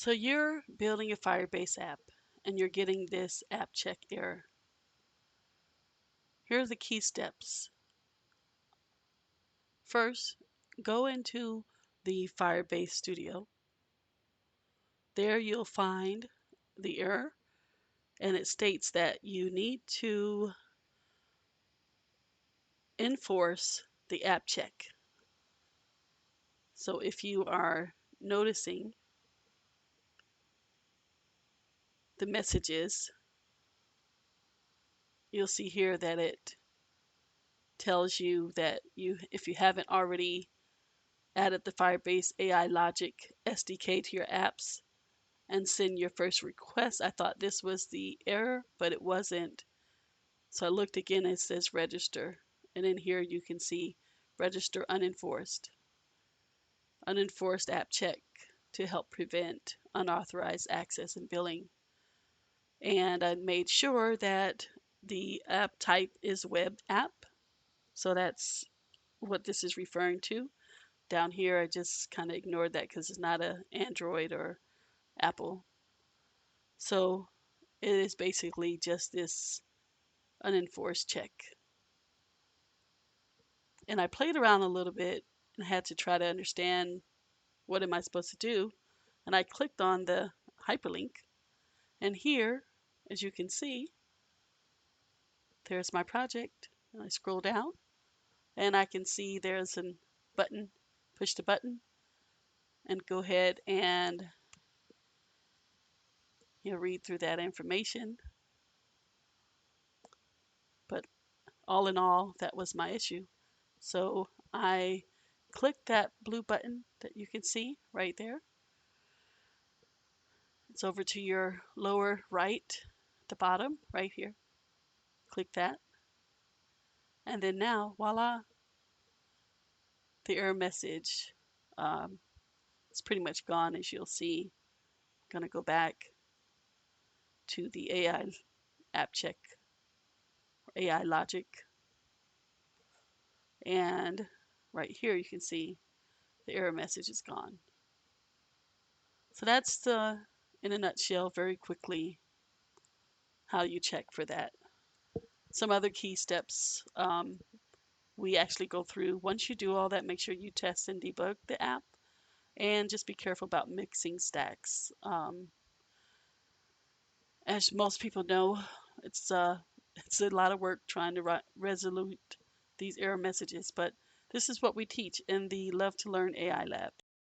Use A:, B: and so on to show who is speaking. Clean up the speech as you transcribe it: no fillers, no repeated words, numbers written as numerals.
A: So you're building a Firebase app and you're getting this app check error. Here are the key steps. First, go into the Firebase Studio. There you'll find the error, and it states that you need to enforce the app check. So if you are noticing the messages, you'll see here that it tells you that if you haven't already added the Firebase AI Logic SDK to your apps and send your first request. I thought this was the error, but it wasn't. So I looked again, it says register. And in here you can see register unenforced. Unenforced app check to help prevent unauthorized access and billing. And I made sure that the app type is web app. So that's what this is referring to. Down here, I just kind of ignored that because it's not an Android or Apple. So it is basically just this unenforced check. And I played around a little bit and had to try to understand what am I supposed to do. And I clicked on the hyperlink. And here, as you can see, there's my project. And I scroll down and I can see there's a button, push the button and go ahead and read through that information. But all in all, that was my issue. So I clicked that blue button that you can see right there. It's over to your lower right, the bottom right here. Click that. And then now, voila, the error message is pretty much gone, as you'll see. I'm going to go back to the AI app check, AI logic. And right here, you can see the error message is gone. So that's in a nutshell, very quickly, how you check for that. Some other key steps we actually go through. Once you do all that, make sure you test and debug the app, and just be careful about mixing stacks. As most people know, it's a lot of work trying to resolve these error messages, but this is what we teach in the Love to Learn AI Lab.